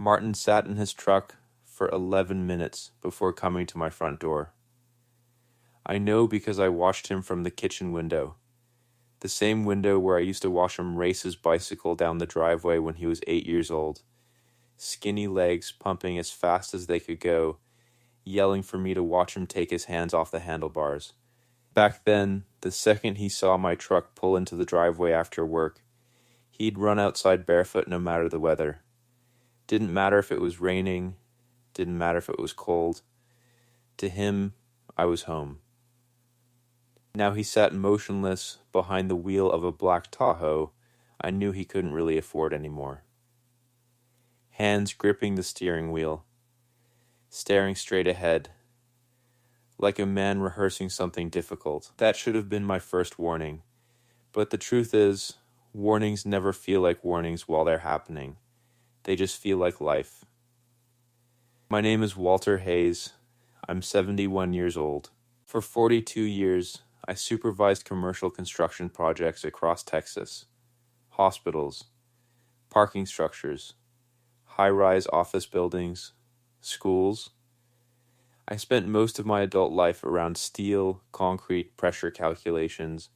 Martin sat in his truck for 11 minutes before coming to my front door. I know because I watched him from the kitchen window, the same window where I used to watch him race his bicycle down the driveway when he was 8 years old, skinny legs pumping as fast as they could go, yelling for me to watch him take his hands off the handlebars. Back then, the second he saw my truck pull into the driveway after work, he'd run outside barefoot no matter the weather. Didn't matter if it was raining, didn't matter if it was cold. To him, I was home. Now he sat motionless behind the wheel of a black Tahoe I knew he couldn't really afford anymore. Hands gripping the steering wheel, staring straight ahead, like a man rehearsing something difficult. That should have been my first warning. But the truth is, warnings never feel like warnings while they're happening. They just feel like life. My name is Walter Hayes. I'm 71 years old. For 42 years, I supervised commercial construction projects across Texas. Hospitals, parking structures, high-rise office buildings, schools. I spent most of my adult life around steel, concrete, pressure calculations,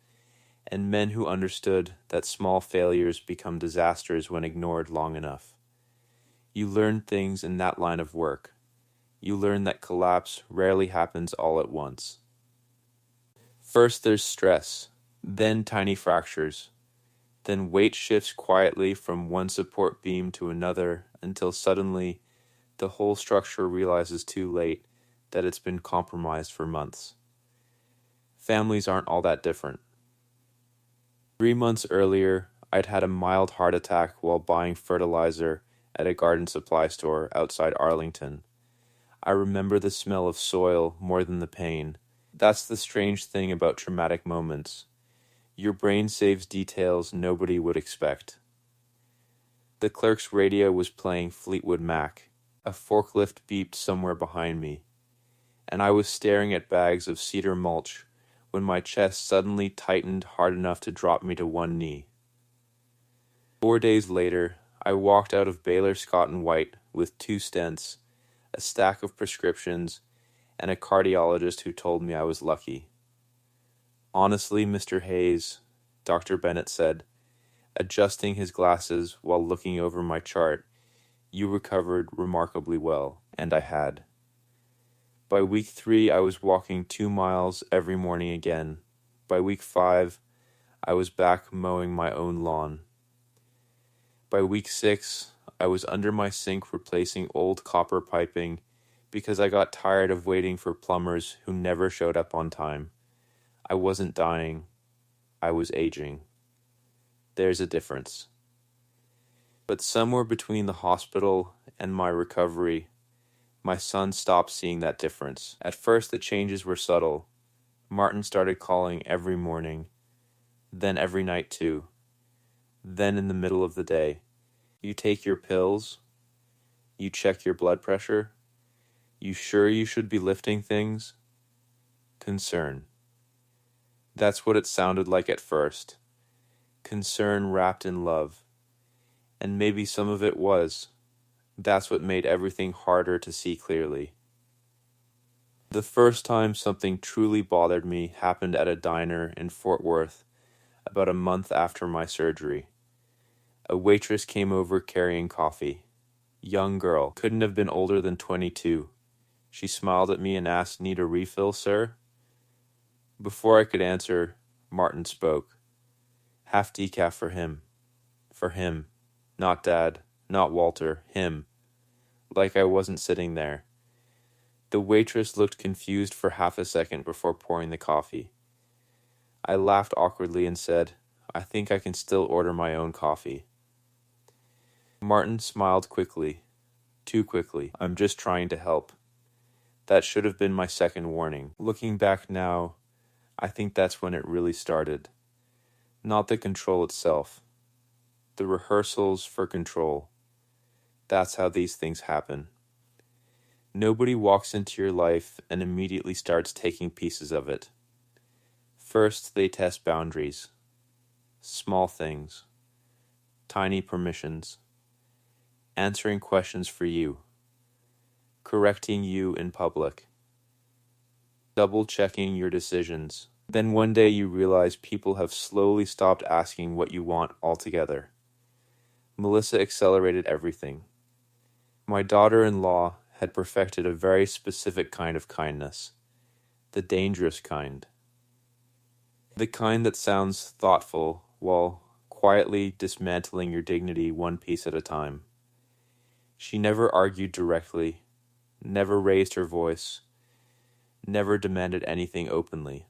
and men who understood that small failures become disasters when ignored long enough. You learn things in that line of work. You learn that collapse rarely happens all at once. First there's stress, then tiny fractures. Then weight shifts quietly from one support beam to another until suddenly the whole structure realizes too late that it's been compromised for months. Families aren't all that different. 3 months earlier, I'd had a mild heart attack while buying fertilizer at a garden supply store outside Arlington. I remember the smell of soil more than the pain. That's the strange thing about traumatic moments. Your brain saves details nobody would expect. The clerk's radio was playing Fleetwood Mac. A forklift beeped somewhere behind me, and I was staring at bags of cedar mulch when my chest suddenly tightened hard enough to drop me to one knee. 4 days later, I walked out of Baylor Scott and White with 2 stents, a stack of prescriptions, and a cardiologist who told me I was lucky. Honestly, Mr. Hayes, Dr. Bennett said, adjusting his glasses while looking over my chart, you recovered remarkably well, and I had. By week 3, I was walking 2 miles every morning again. By week 5, I was back mowing my own lawn. By week 6, I was under my sink replacing old copper piping because I got tired of waiting for plumbers who never showed up on time. I wasn't dying. I was aging. There's a difference. But somewhere between the hospital and my recovery, my son stopped seeing that difference. At first, the changes were subtle. Martin started calling every morning, then every night too, then in the middle of the day. You take your pills? You check your blood pressure? You sure you should be lifting things? Concern. That's what it sounded like at first. Concern wrapped in love. And maybe some of it was. That's what made everything harder to see clearly. The first time something truly bothered me happened at a diner in Fort Worth about a month after my surgery. A waitress came over carrying coffee. Young girl, couldn't have been older than 22. She smiled at me and asked, "Need a refill, sir?" Before I could answer, Martin spoke. "Half decaf for him. For him. Not Dad, not Walter, him." Like I wasn't sitting there. The waitress looked confused for half a second before pouring the coffee. I laughed awkwardly and said, "I think I can still order my own coffee." Martin smiled quickly. Too quickly. "I'm just trying to help." That should have been my second warning. Looking back now, I think that's when it really started. Not the control itself. The rehearsals for control. That's how these things happen. Nobody walks into your life and immediately starts taking pieces of it. First, they test boundaries. Small things. Tiny permissions. answering questions for you, correcting you in public, double-checking your decisions. Then one day you realize people have slowly stopped asking what you want altogether. Melissa accelerated everything. My daughter-in-law had perfected a very specific kind of kindness, the dangerous kind. The kind that sounds thoughtful while quietly dismantling your dignity one piece at a time. She never argued directly, never raised her voice, never demanded anything openly.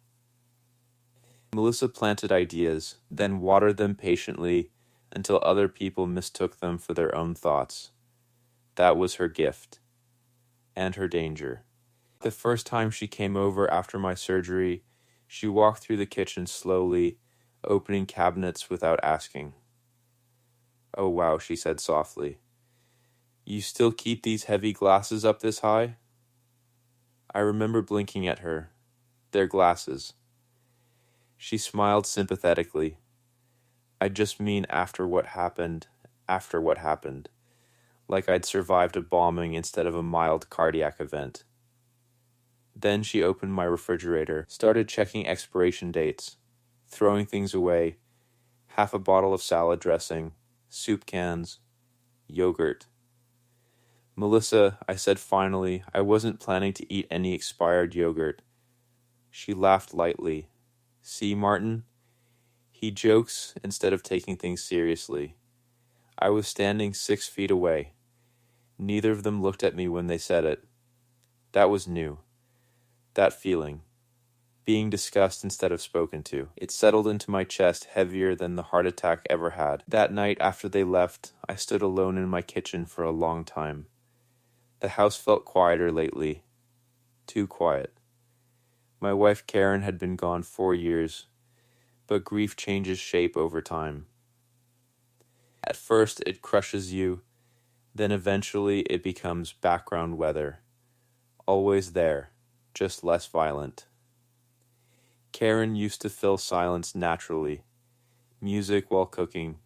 Melissa planted ideas, then watered them patiently until other people mistook them for their own thoughts. That was her gift, and her danger. The first time she came over after my surgery, she walked through the kitchen slowly, opening cabinets without asking. "Oh wow," she said softly. "You still keep these heavy glasses up this high?" I remember blinking at her. They're glasses. She smiled sympathetically. "I just mean after what happened, like I'd survived a bombing instead of a mild cardiac event." Then she opened my refrigerator, started checking expiration dates, throwing things away, half a bottle of salad dressing, soup cans, yogurt. "Melissa," I said finally, "I wasn't planning to eat any expired yogurt." She laughed lightly. "See, Martin? He jokes instead of taking things seriously." I was standing 6 feet away. Neither of them looked at me when they said it. That was new. That feeling. Being discussed instead of spoken to. It settled into my chest heavier than the heart attack ever had. That night after they left, I stood alone in my kitchen for a long time. The house felt quieter lately. Too quiet. My wife Karen had been gone 4 years, but grief changes shape over time. At first it crushes you, then eventually it becomes background weather. Always there, just less violent. Karen used to fill silence naturally. Music while cooking,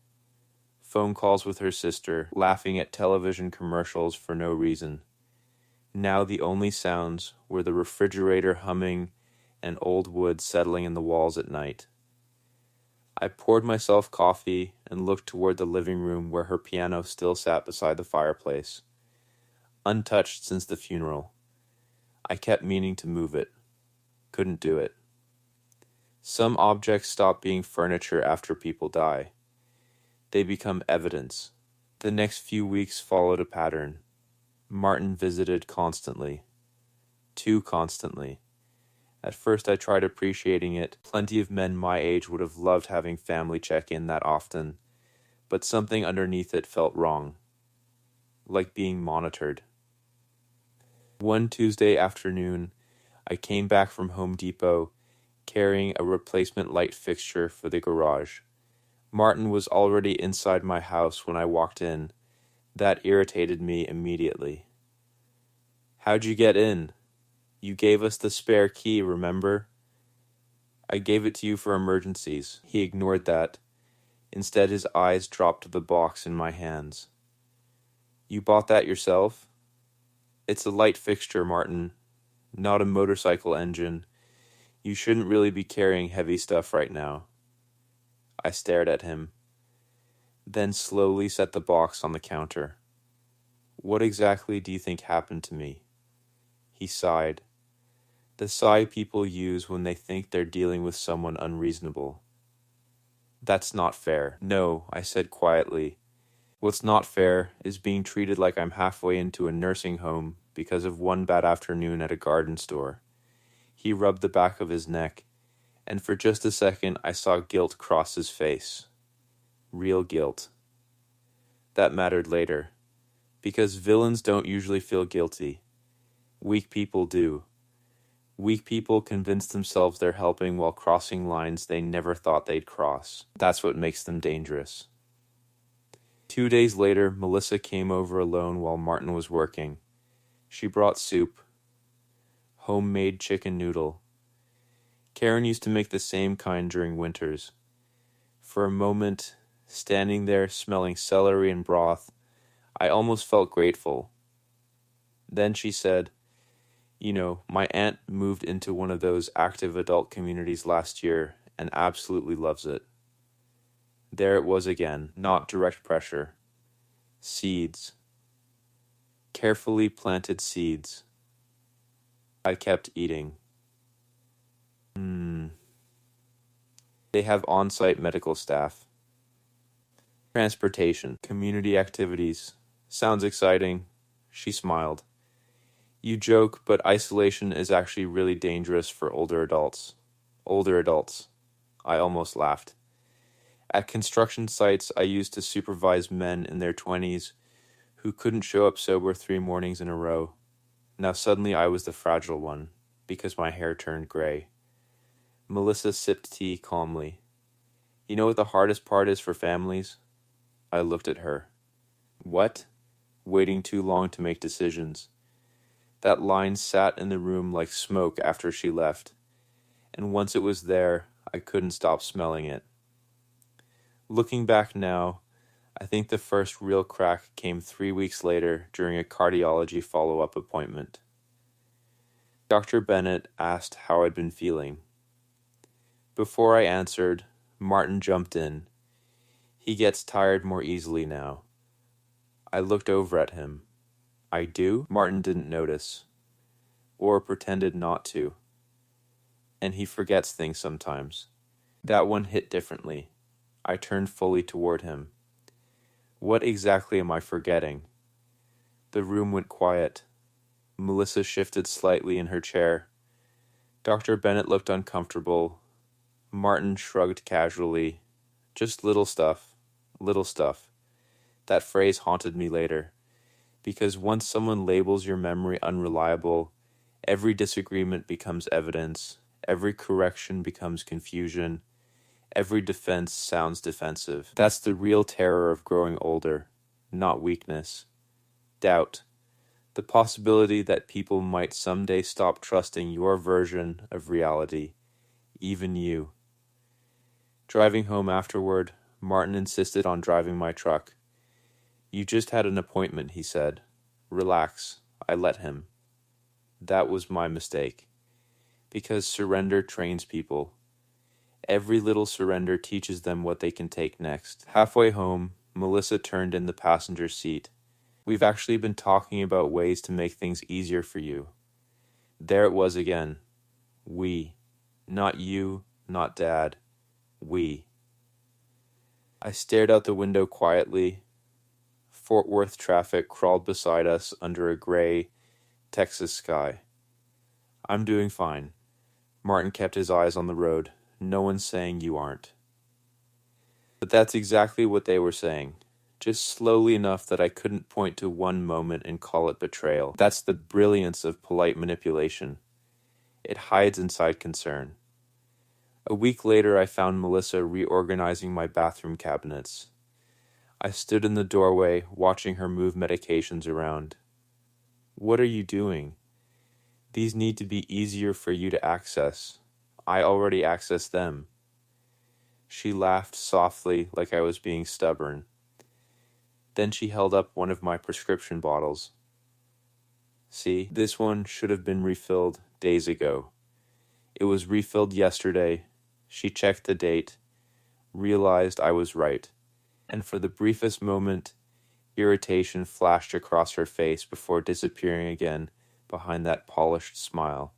phone calls with her sister, laughing at television commercials for no reason. Now the only sounds were the refrigerator humming and old wood settling in the walls at night. I poured myself coffee and looked toward the living room where her piano still sat beside the fireplace, untouched since the funeral. I kept meaning to move it. Couldn't do it. Some objects stop being furniture after people die. They become evidence. The next few weeks followed a pattern. Martin visited constantly. Too constantly. At first I tried appreciating it. Plenty of men my age would have loved having family check in that often, but something underneath it felt wrong. Like being monitored. One Tuesday afternoon, I came back from Home Depot carrying a replacement light fixture for the garage. Martin was already inside my house when I walked in. That irritated me immediately. "How'd you get in? You gave us the spare key, remember?" "I gave it to you for emergencies." He ignored that. Instead, his eyes dropped to the box in my hands. "You bought that yourself?" "It's a light fixture, Martin, not a motorcycle engine. You shouldn't really be carrying heavy stuff right now." I stared at him, then slowly set the box on the counter. "What exactly do you think happened to me?" He sighed. The sigh people use when they think they're dealing with someone unreasonable. "That's not fair." "No," I said quietly. "What's not fair is being treated like I'm halfway into a nursing home because of one bad afternoon at a garden store." He rubbed the back of his neck, and for just a second I saw guilt cross his face. Real guilt. That mattered later, because villains don't usually feel guilty. Weak people do. Weak people convince themselves they're helping while crossing lines they never thought they'd cross. That's what makes them dangerous. 2 days later, Melissa came over alone while Martin was working. She brought soup. Homemade chicken noodle. Karen used to make the same kind during winters. For a moment, standing there smelling celery and broth, I almost felt grateful. Then she said, my aunt moved into one of those active adult communities last year and absolutely loves it. There it was again, not direct pressure. Seeds. Carefully planted seeds. I kept eating. They have on-site medical staff. Transportation. Community activities. Sounds exciting. She smiled. You joke, but isolation is actually really dangerous for older adults. Older adults. I almost laughed. At construction sites, I used to supervise men in their 20s who couldn't show up sober 3 mornings in a row. Now suddenly I was the fragile one, because my hair turned gray. Melissa sipped tea calmly. You know what the hardest part is for families? I looked at her. What? Waiting too long to make decisions. That line sat in the room like smoke after she left, and once it was there, I couldn't stop smelling it. Looking back now, I think the first real crack came 3 weeks later during a cardiology follow-up appointment. Dr. Bennett asked how I'd been feeling. Before I answered, Martin jumped in. He gets tired more easily now. I looked over at him. I do? Martin didn't notice, or pretended not to. And he forgets things sometimes. That one hit differently. I turned fully toward him. What exactly am I forgetting? The room went quiet. Melissa shifted slightly in her chair. Dr. Bennett looked uncomfortable. Martin shrugged casually. Just little stuff. Little stuff. That phrase haunted me later, because once someone labels your memory unreliable, every disagreement becomes evidence, every correction becomes confusion, every defense sounds defensive. That's the real terror of growing older, not weakness. Doubt. The possibility that people might someday stop trusting your version of reality, even you. Driving home afterward, Martin insisted on driving my truck. You just had an appointment, he said. Relax. I let him. That was my mistake. Because surrender trains people. Every little surrender teaches them what they can take next. Halfway home, Melissa turned in the passenger seat. We've actually been talking about ways to make things easier for you. There it was again. We. Not you, not Dad. We. I stared out the window quietly. Fort Worth traffic crawled beside us under a gray Texas sky. I'm doing fine. Martin kept his eyes on the road. No one's saying you aren't. But that's exactly what they were saying. Just slowly enough that I couldn't point to one moment and call it betrayal. That's the brilliance of polite manipulation. It hides inside concern. A week later, I found Melissa reorganizing my bathroom cabinets. I stood in the doorway, watching her move medications around. What are you doing? These need to be easier for you to access. I already access them. She laughed softly, like I was being stubborn. Then she held up one of my prescription bottles. See, this one should have been refilled days ago. It was refilled yesterday. She checked the date, realized I was right, and for the briefest moment, irritation flashed across her face before disappearing again behind that polished smile.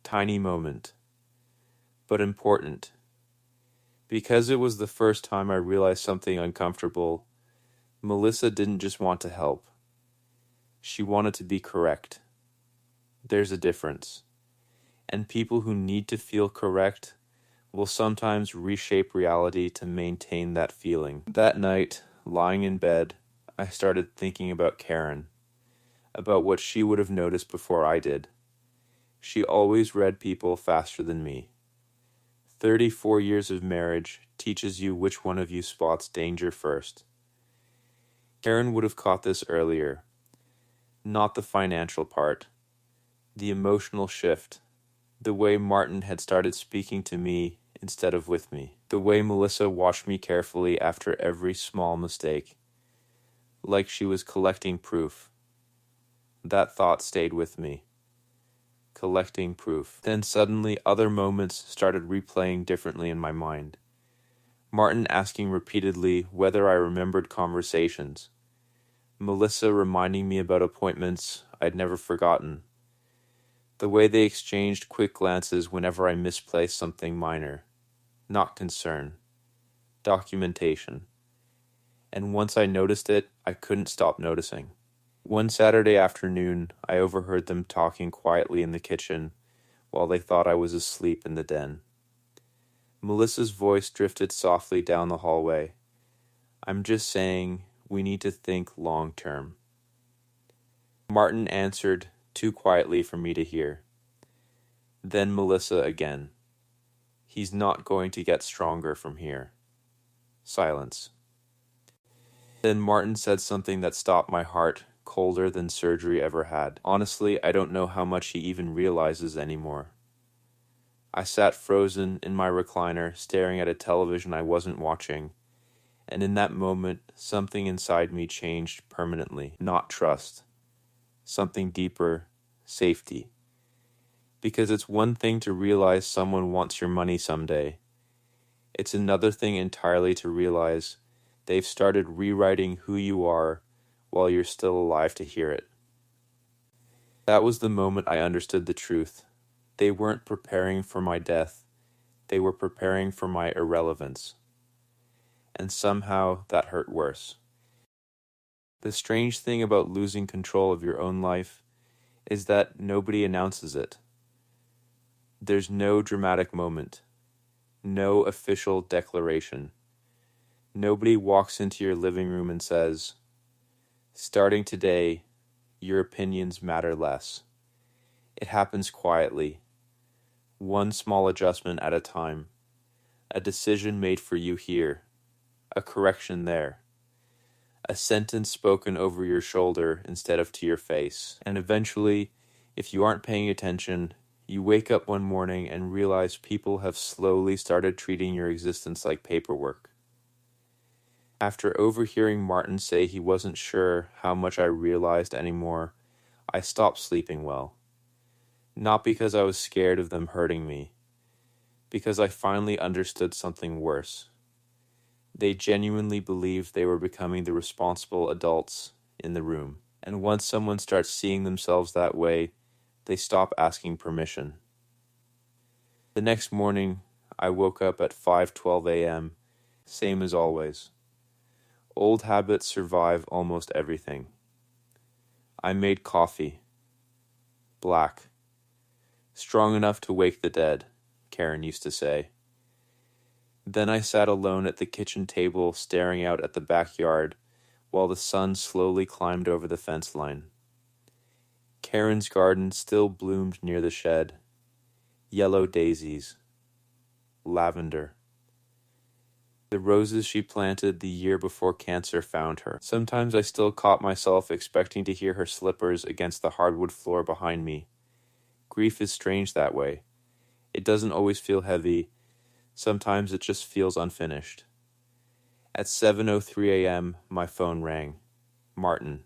Tiny moment, but important. Because it was the first time I realized something uncomfortable, Melissa didn't just want to help. She wanted to be correct. There's a difference. And people who need to feel correct will sometimes reshape reality to maintain that feeling. That night, lying in bed, I started thinking about Karen, about what she would have noticed before I did. She always read people faster than me. 34 years of marriage teaches you which one of you spots danger first. Karen would have caught this earlier. Not the financial part. The emotional shift. The way Martin had started speaking to me instead of with me. The way Melissa watched me carefully after every small mistake. like she was collecting proof. That thought stayed with me. Collecting proof. Then suddenly other moments started replaying differently in my mind. Martin asking repeatedly whether I remembered conversations. Melissa reminding me about appointments I'd never forgotten. The way they exchanged quick glances whenever I misplaced something minor. Not concern. Documentation. And once I noticed it, I couldn't stop noticing. One Saturday afternoon, I overheard them talking quietly in the kitchen while they thought I was asleep in the den. Melissa's voice drifted softly down the hallway. I'm just saying, we need to think long term. Martin answered, too quietly for me to hear. Then Melissa again. He's not going to get stronger from here. Silence. Then Martin said something that stopped my heart, colder than surgery ever had. Honestly, I don't know how much he even realizes anymore. I sat frozen in my recliner, staring at a television I wasn't watching, and in that moment, something inside me changed permanently. Not trust. Something deeper, safety. Because it's one thing to realize someone wants your money someday. It's another thing entirely to realize they've started rewriting who you are while you're still alive to hear it. That was the moment I understood the truth. They weren't preparing for my death. They were preparing for my irrelevance. And somehow that hurt worse. The strange thing about losing control of your own life is that nobody announces it. There's no dramatic moment. No official declaration. Nobody walks into your living room and says, starting today, your opinions matter less. It happens quietly, one small adjustment at a time, a decision made for you here, a correction there, a sentence spoken over your shoulder instead of to your face. And eventually, if you aren't paying attention, you wake up one morning and realize people have slowly started treating your existence like paperwork. After overhearing Martin say he wasn't sure how much I realized anymore, I stopped sleeping well. Not because I was scared of them hurting me, because I finally understood something worse. They genuinely believed they were becoming the responsible adults in the room. And once someone starts seeing themselves that way, they stop asking permission. The next morning, I woke up at 5:12 a.m., same as always. Old habits survive almost everything. I made coffee. Black. Strong enough to wake the dead, Karen used to say. Then I sat alone at the kitchen table staring out at the backyard while the sun slowly climbed over the fence line. Karen's garden still bloomed near the shed. Yellow daisies. Lavender. The roses she planted the year before cancer found her. Sometimes I still caught myself expecting to hear her slippers against the hardwood floor behind me. Grief is strange that way. It doesn't always feel heavy. Sometimes it just feels unfinished. At 7:03 a.m., my phone rang. Martin.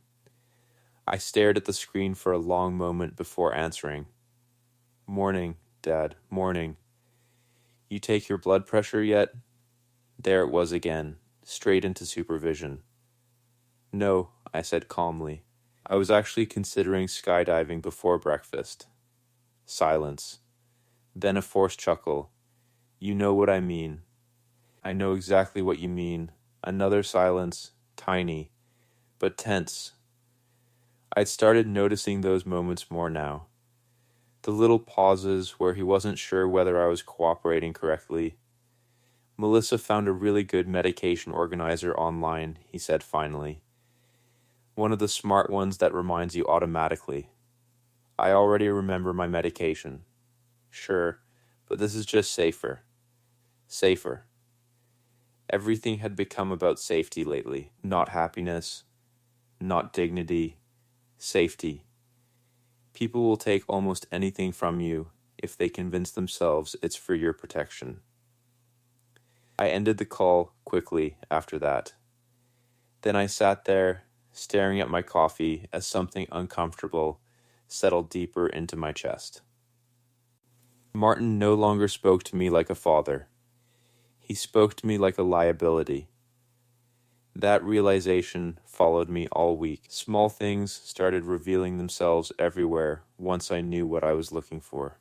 I stared at the screen for a long moment before answering. Morning, Dad, morning. You take your blood pressure yet? There it was again, straight into supervision. No, I said calmly. I was actually considering skydiving before breakfast. Silence. Then a forced chuckle. You know what I mean. I know exactly what you mean. Another silence, tiny, but tense. I'd started noticing those moments more now. The little pauses where he wasn't sure whether I was cooperating correctly. Melissa found a really good medication organizer online, he said finally. One of the smart ones that reminds you automatically. I already remember my medication. Sure, but this is just safer. Safer. Everything had become about safety lately. Not happiness, not dignity, safety. People will take almost anything from you if they convince themselves it's for your protection. I ended the call quickly after that. Then I sat there, staring at my coffee as something uncomfortable settled deeper into my chest. Martin no longer spoke to me like a father. He spoke to me like a liability. That realization followed me all week. Small things started revealing themselves everywhere once I knew what I was looking for.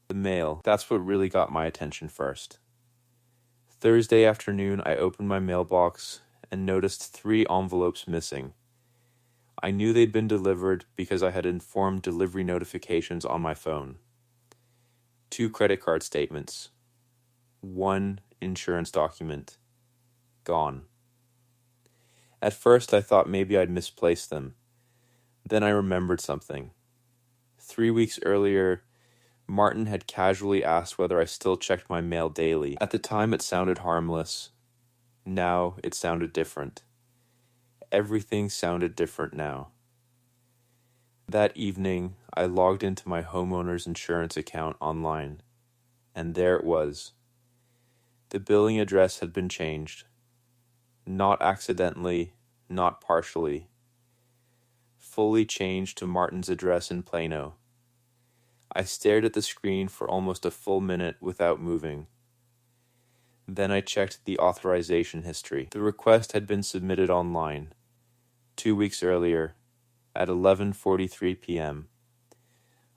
The mail, that's what really got my attention first. Thursday afternoon, I opened my mailbox and noticed 3 envelopes missing. I knew they'd been delivered because I had informed delivery notifications on my phone. 2 credit card statements. 1 insurance document. Gone. At first I thought maybe I'd misplaced them. Then I remembered something. 3 weeks earlier, Martin had casually asked whether I still checked my mail daily. At the time it sounded harmless. Now it sounded different. Everything sounded different now. That evening, I logged into my homeowner's insurance account online, and there it was. The billing address had been changed. Not accidentally, not partially. Fully changed to Martin's address in Plano. I stared at the screen for almost a full minute without moving. Then I checked the authorization history. The request had been submitted online, 2 weeks earlier, at 11:43 p.m.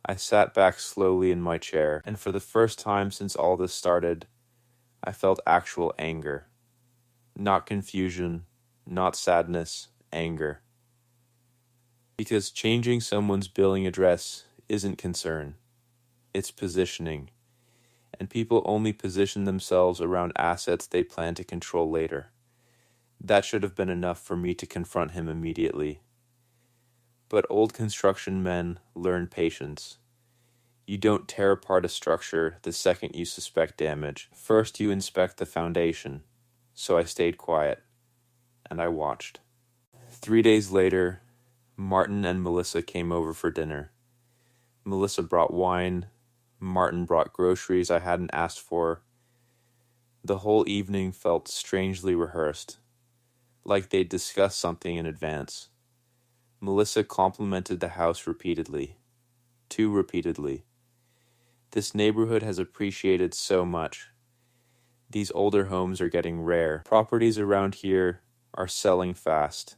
I sat back slowly in my chair, and for the first time since all this started, I felt actual anger. Not confusion, not sadness, anger. Because changing someone's billing address isn't concern. It's positioning. And people only position themselves around assets they plan to control later. That should have been enough for me to confront him immediately. But old construction men learn patience. You don't tear apart a structure the second you suspect damage. First you inspect the foundation. So I stayed quiet, and I watched. 3 days later, Martin and Melissa came over for dinner. Melissa brought wine. Martin brought groceries I hadn't asked for. The whole evening felt strangely rehearsed, like they'd discussed something in advance. Melissa complimented the house repeatedly. Too repeatedly. This neighborhood has appreciated so much. These older homes are getting rare. Properties around here are selling fast.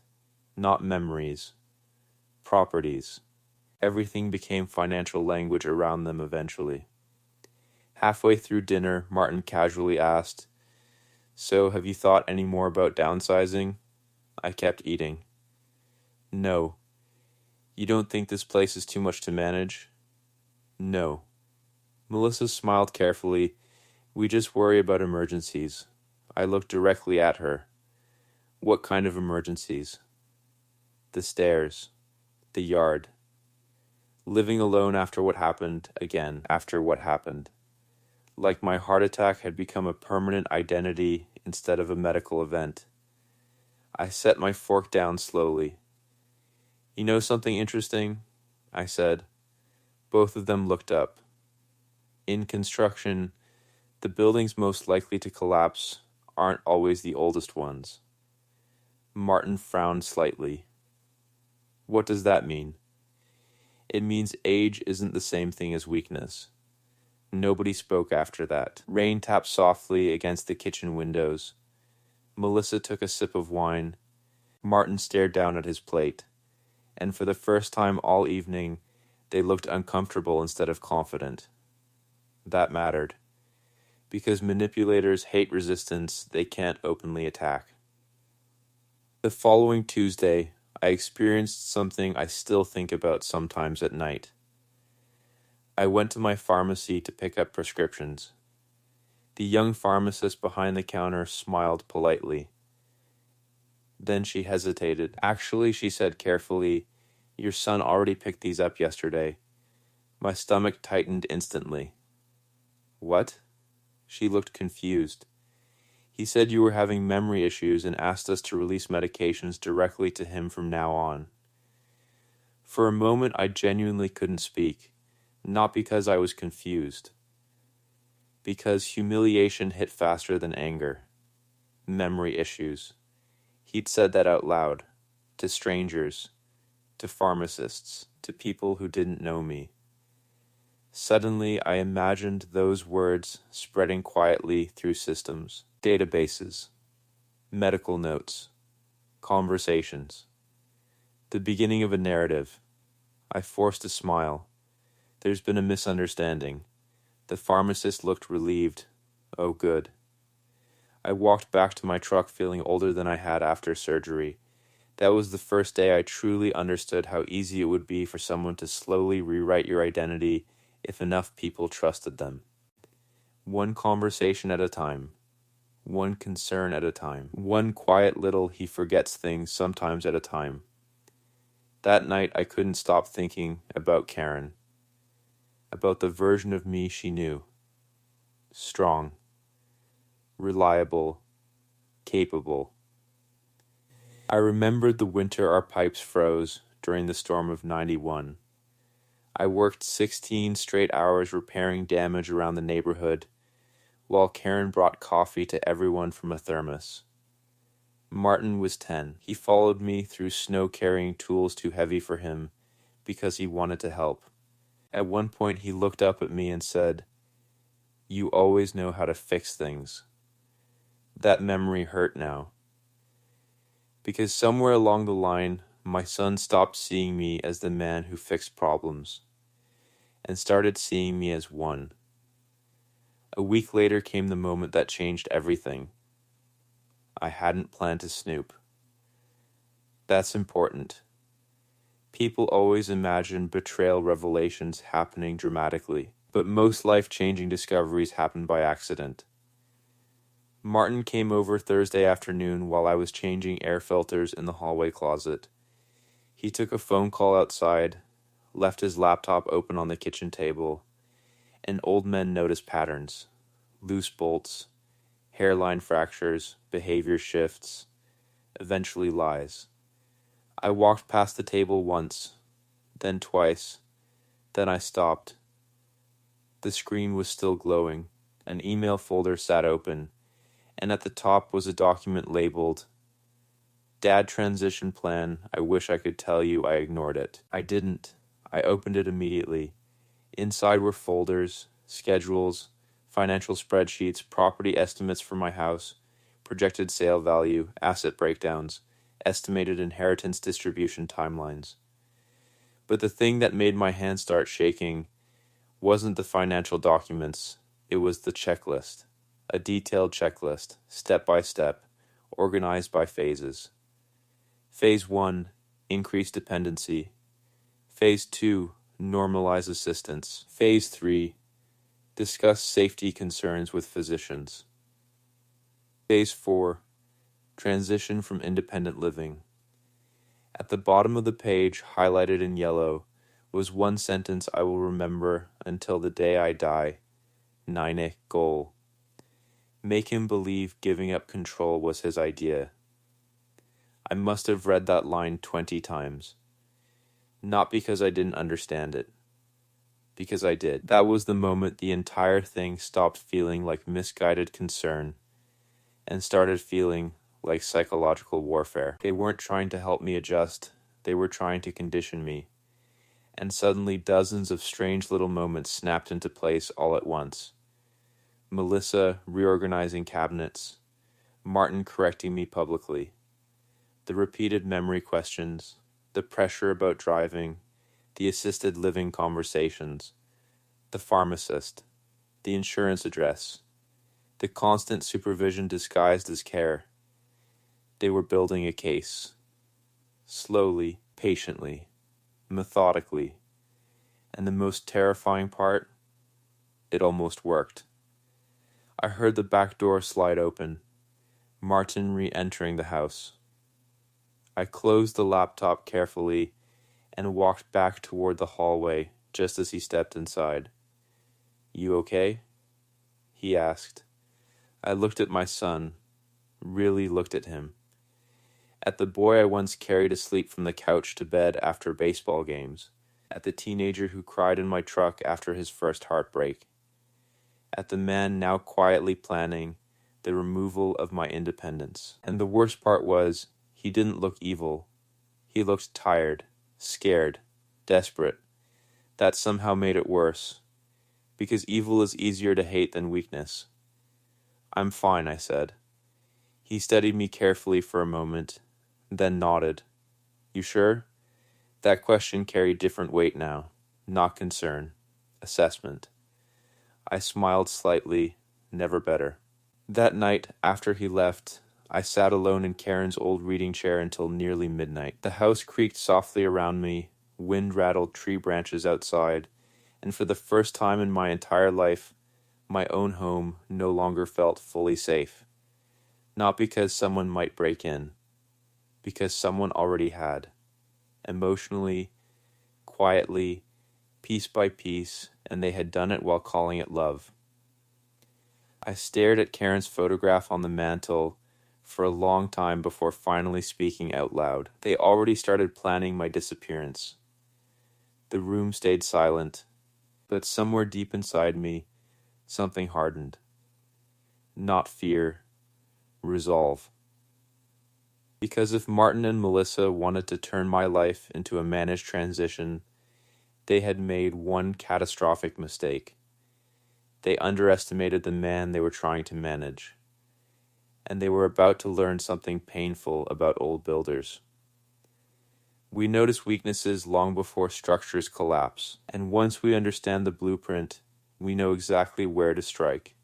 Not memories. Properties. Everything became financial language around them eventually. Halfway through dinner, Martin casually asked, "So, have you thought any more about downsizing?" I kept eating. "No." "You don't think this place is too much to manage?" "No." Melissa smiled carefully. "We just worry about emergencies." I looked directly at her. "What kind of emergencies?" "The stairs. The yard. Living alone after what happened, again, after what happened. Like my heart attack had become a permanent identity instead of a medical event." I set my fork down slowly. "You know something interesting?" I said. Both of them looked up. In construction, the buildings most likely to collapse aren't always the oldest ones. Martin frowned slightly. "What does that mean?" "It means age isn't the same thing as weakness." Nobody spoke after that. Rain tapped softly against the kitchen windows. Melissa took a sip of wine. Martin stared down at his plate. And for the first time all evening, they looked uncomfortable instead of confident. That mattered. Because manipulators hate resistance they can't openly attack. The following Tuesday, I experienced something I still think about sometimes at night. I went to my pharmacy to pick up prescriptions. The young pharmacist behind the counter smiled politely. Then she hesitated. "Actually," she said carefully, "your son already picked these up yesterday." My stomach tightened instantly. "What?" She looked confused. "He said you were having memory issues and asked us to release medications directly to him from now on." For a moment I genuinely couldn't speak, not because I was confused. Because humiliation hit faster than anger. Memory issues. He'd said that out loud. to strangers, to pharmacists, to people who didn't know me. Suddenly, I imagined those words spreading quietly through systems, databases, medical notes, conversations. The beginning of a narrative. I forced a smile. There's been a misunderstanding. The pharmacist looked relieved. Oh, good. I walked back to my truck feeling older than I had after surgery. That was the first day I truly understood how easy it would be for someone to slowly rewrite your identity if enough people trusted them. One conversation at a time. One concern at a time. One quiet little he forgets things sometimes at a time. That night I couldn't stop thinking about Karen. About the version of me she knew. Strong. Reliable. Capable. I remembered the winter our pipes froze during the storm of 91. I worked 16 straight hours repairing damage around the neighborhood, while Karen brought coffee to everyone from a thermos. Martin was 10. He followed me through snow carrying tools too heavy for him because he wanted to help. At one point he looked up at me and said, "You always know how to fix things." That memory hurt now. Because somewhere along the line, my son stopped seeing me as the man who fixed problems and started seeing me as one. A week later came the moment that changed everything. I hadn't planned to snoop. That's important. People always imagine betrayal revelations happening dramatically, but most life-changing discoveries happen by accident. Martin came over Thursday afternoon while I was changing air filters in the hallway closet. He took a phone call outside, left his laptop open on the kitchen table, and old men notice patterns, loose bolts, hairline fractures, behavior shifts, eventually lies. I walked past the table once, then twice, then I stopped. The screen was still glowing. An email folder sat open, and at the top was a document labeled, "Dad Transition Plan. I wish I could tell you I ignored it." I didn't. I opened it immediately. Inside were folders, schedules, financial spreadsheets, property estimates for my house, projected sale value, asset breakdowns, estimated inheritance distribution timelines. But the thing that made my hand start shaking wasn't the financial documents, it was the checklist. A detailed checklist, step by step, organized by phases. Phase 1, increase dependency. Phase 2, normalize assistance. Phase 3, discuss safety concerns with physicians. Phase 4, transition from independent living. At the bottom of the page, highlighted in yellow, was one sentence I will remember until the day I die. 9 goal. Make him believe giving up control was his idea. I must have read that line 20 times. Not because I didn't understand it. Because I did. That was the moment the entire thing stopped feeling like misguided concern and started feeling like psychological warfare. They weren't trying to help me adjust. They were trying to condition me. And suddenly dozens of strange little moments snapped into place all at once. Melissa reorganizing cabinets, Martin correcting me publicly, the repeated memory questions, the pressure about driving, the assisted living conversations, the pharmacist, the insurance address, the constant supervision disguised as care. They were building a case. Slowly, patiently, methodically. And the most terrifying part, it almost worked. I heard the back door slide open, Martin re-entering the house. I closed the laptop carefully and walked back toward the hallway just as he stepped inside. "You okay?" he asked. I looked at my son, really looked at him. At the boy I once carried asleep from the couch to bed after baseball games. At the teenager who cried in my truck after his first heartbreak. At the man now quietly planning the removal of my independence. And the worst part was, he didn't look evil. He looked tired, scared, desperate. That somehow made it worse, because evil is easier to hate than weakness. "I'm fine," I said. He studied me carefully for a moment, then nodded. "You sure?" That question carried different weight now. Not concern. Assessment. I smiled slightly, never better. That night, after he left, I sat alone in Karen's old reading chair until nearly midnight. The house creaked softly around me, wind rattled tree branches outside, and for the first time in my entire life, my own home no longer felt fully safe. Not because someone might break in, because someone already had. Emotionally, quietly, piece by piece, and they had done it while calling it love. I stared at Karen's photograph on the mantel for a long time before finally speaking out loud. They already started planning my disappearance. The room stayed silent, but somewhere deep inside me, something hardened. Not fear, resolve. Because if Martin and Melissa wanted to turn my life into a managed transition, they had made one catastrophic mistake. They underestimated the man they were trying to manage, and they were about to learn something painful about old builders. We notice weaknesses long before structures collapse, and once we understand the blueprint, we know exactly where to strike.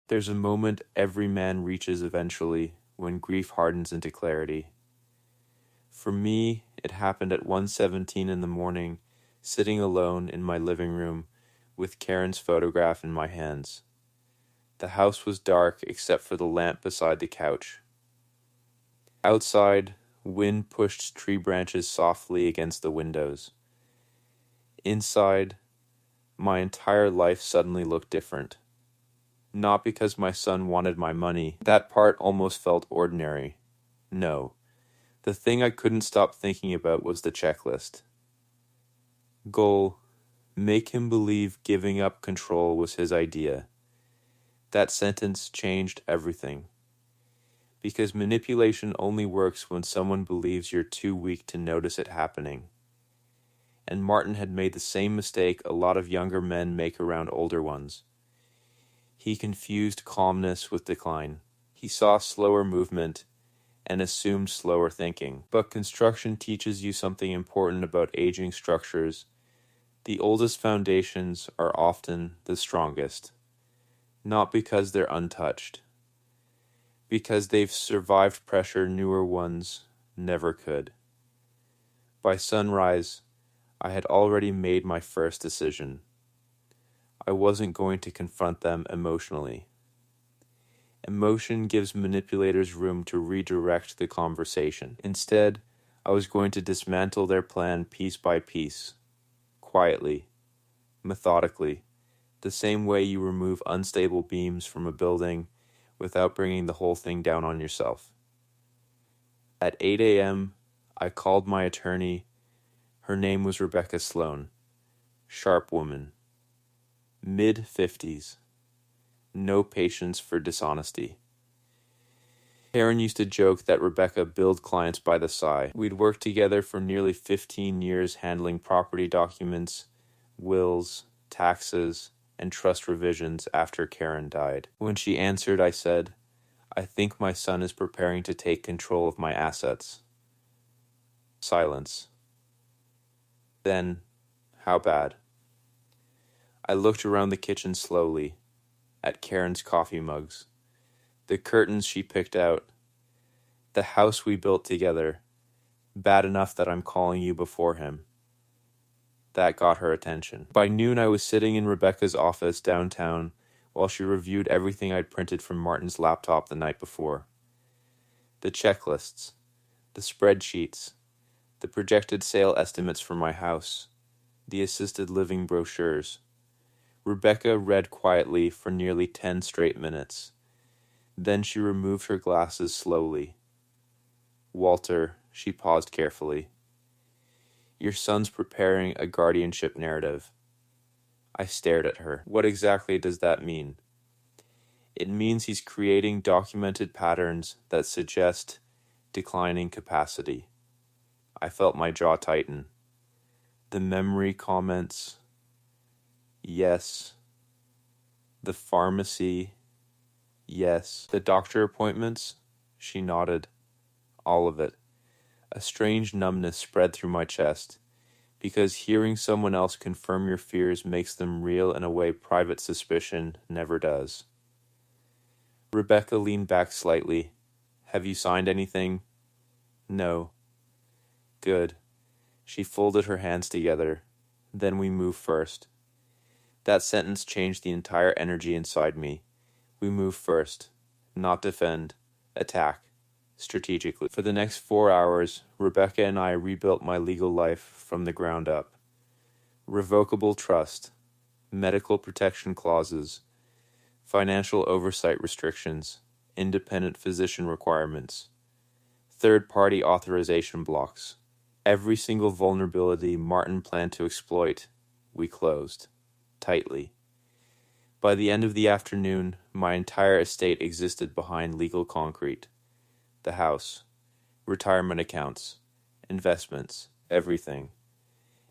There's a moment every man reaches eventually when grief hardens into clarity. For me, it happened at 1:17 in the morning, sitting alone in my living room with Karen's photograph in my hands. The house was dark except for the lamp beside the couch. Outside, wind pushed tree branches softly against the windows. Inside, my entire life suddenly looked different. Not because my son wanted my money. That part almost felt ordinary. No. The thing I couldn't stop thinking about was the checklist. Goal: make him believe giving up control was his idea. That sentence changed everything. Because manipulation only works when someone believes you're too weak to notice it happening. And Martin had made the same mistake a lot of younger men make around older ones. He confused calmness with decline. He saw slower movement and assumed slower thinking. But construction teaches you something important about aging structures. The oldest foundations are often the strongest. Not because they're untouched. Because they've survived pressure newer ones never could. By sunrise, I had already made my first decision. I wasn't going to confront them emotionally. Emotion gives manipulators room to redirect the conversation. Instead, I was going to dismantle their plan piece by piece, quietly, methodically, the same way you remove unstable beams from a building without bringing the whole thing down on yourself. At 8 a.m., I called my attorney. Her name was Rebecca Sloan. Sharp woman. Mid-50s. No patience for dishonesty. Karen used to joke that Rebecca billed clients by the sigh. We'd worked together for nearly 15 years handling property documents, wills, taxes, and trust revisions after Karen died. When she answered, I said, "I think my son is preparing to take control of my assets." Silence. Then, how bad? I looked around the kitchen slowly, at Karen's coffee mugs, the curtains she picked out, the house we built together, bad enough that I'm calling you before him. That got her attention. By noon, I was sitting in Rebecca's office downtown while she reviewed everything I'd printed from Martin's laptop the night before. The checklists, the spreadsheets, the projected sale estimates for my house, the assisted living brochures. Rebecca read quietly for nearly 10 straight minutes. Then she removed her glasses slowly. "Walter," she paused carefully. "Your son's preparing a guardianship narrative." I stared at her. What exactly does that mean? It means he's creating documented patterns that suggest declining capacity. I felt my jaw tighten. The memory comments, yes. The pharmacy, yes. The doctor appointments, she nodded. All of it. A strange numbness spread through my chest, because hearing someone else confirm your fears makes them real in a way private suspicion never does. Rebecca leaned back slightly. Have you signed anything? No. Good. She folded her hands together. Then we move first. That sentence changed the entire energy inside me. We move first. Not defend. Attack. Strategically. For the next 4 hours, Rebecca and I rebuilt my legal life from the ground up. Revocable trust. Medical protection clauses. Financial oversight restrictions. Independent physician requirements. Third-party authorization blocks. Every single vulnerability Martin planned to exploit, we closed. Tightly. By the end of the afternoon, my entire estate existed behind legal concrete. The house, retirement accounts, investments, everything.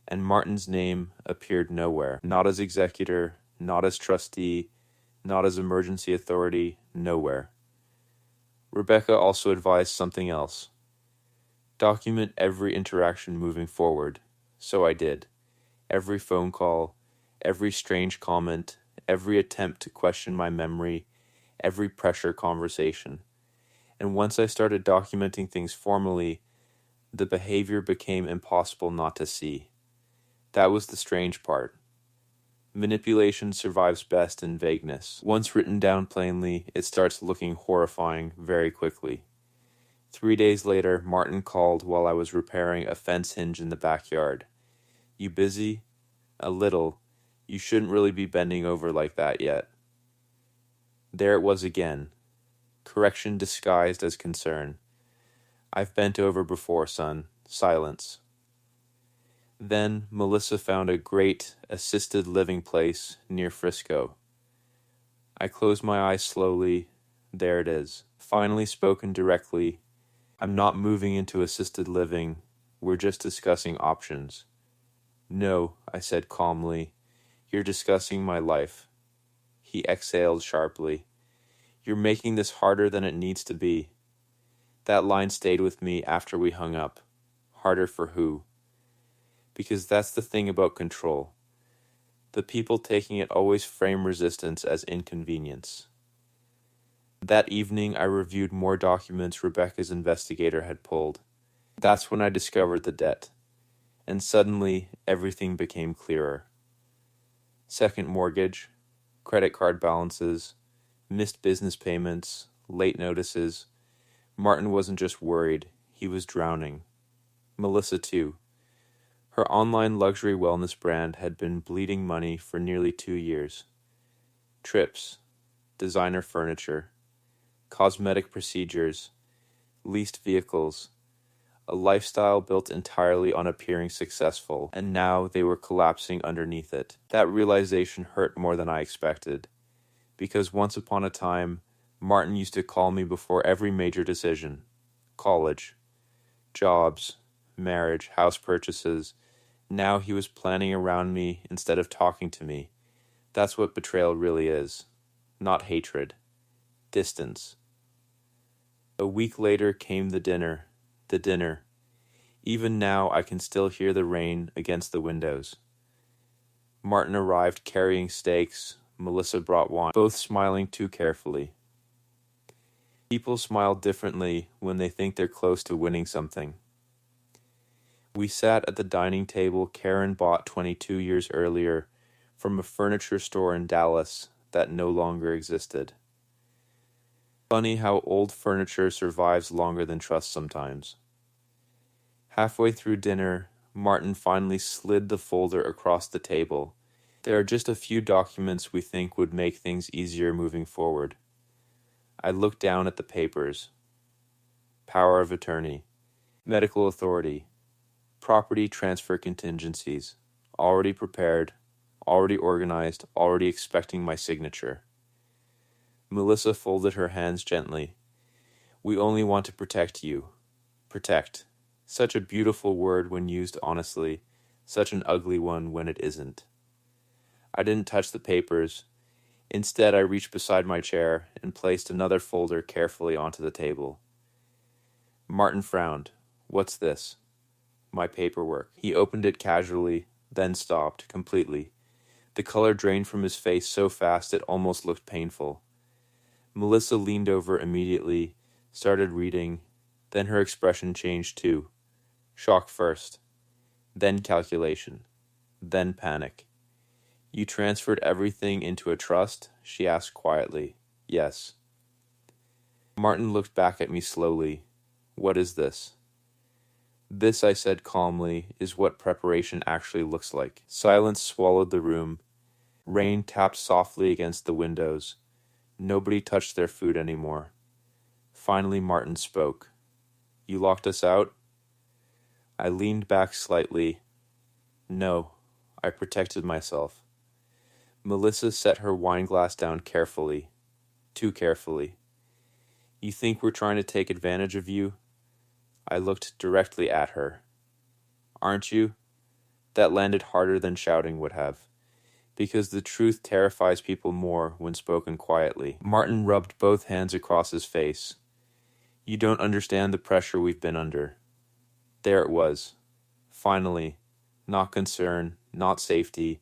And Martin's name appeared nowhere. Not as executor, not as trustee, not as emergency authority, nowhere. Rebecca also advised something else. Document every interaction moving forward. So I did. Every phone call, every strange comment, every attempt to question my memory, every pressure conversation. And once I started documenting things formally, the behavior became impossible not to see. That was the strange part. Manipulation survives best in vagueness. Once written down plainly, it starts looking horrifying very quickly. 3 days later, Martin called while I was repairing a fence hinge in the backyard. You busy? A little. You shouldn't really be bending over like that yet. There it was again. Correction disguised as concern. I've bent over before, son. Silence. Then Melissa found a great assisted living place near Frisco. I closed my eyes slowly. There it is. Finally spoken directly. I'm not moving into assisted living. We're just discussing options. No, I said calmly. You're discussing my life. He exhaled sharply. You're making this harder than it needs to be. That line stayed with me after we hung up. Harder for who? Because that's the thing about control. The people taking it always frame resistance as inconvenience. That evening, I reviewed more documents Rebecca's investigator had pulled. That's when I discovered the debt. And suddenly, everything became clearer. Second mortgage, credit card balances, missed business payments, late notices. Martin wasn't just worried, he was drowning. Melissa too. Her online luxury wellness brand had been bleeding money for nearly 2 years. Trips, designer furniture, cosmetic procedures, leased vehicles, a lifestyle built entirely on appearing successful, and now they were collapsing underneath it. That realization hurt more than I expected, because once upon a time, Martin used to call me before every major decision. College, jobs, marriage, house purchases. Now he was planning around me instead of talking to me. That's what betrayal really is. Not hatred. Distance. A week later came the dinner. Even now I can still hear the rain against the windows. Martin arrived carrying steaks. Melissa brought wine, both smiling too carefully. People smile differently when they think they're close to winning something. We sat at the dining table Karen bought 22 years earlier from a furniture store in Dallas that no longer existed. Funny how old furniture survives longer than trust sometimes. Halfway through dinner, Martin finally slid the folder across the table. There are just a few documents we think would make things easier moving forward. I looked down at the papers. Power of attorney, medical authority, property transfer contingencies, already prepared, already organized, already expecting my signature. Melissa folded her hands gently. We only want to protect you. Protect. Such a beautiful word when used honestly, such an ugly one when it isn't. I didn't touch the papers. Instead, I reached beside my chair and placed another folder carefully onto the table. Martin frowned. "What's this?" "My paperwork." He opened it casually, then stopped, completely. The color drained from his face so fast it almost looked painful. Melissa leaned over immediately, started reading, then her expression changed too. Shock first, then calculation, then panic. "You transferred everything into a trust?" she asked quietly. "Yes." Martin looked back at me slowly. "What is this?" "This," I said calmly, "is what preparation actually looks like." Silence swallowed the room. Rain tapped softly against the windows. Nobody touched their food anymore. Finally Martin spoke. "You locked us out?" I leaned back slightly. "No, I protected myself." Melissa set her wine glass down carefully. Too carefully. "You think we're trying to take advantage of you?" I looked directly at her. "Aren't you?" That landed harder than shouting would have, because the truth terrifies people more when spoken quietly. Martin rubbed both hands across his face. "You don't understand the pressure we've been under." There it was. Finally. Not concern, not safety.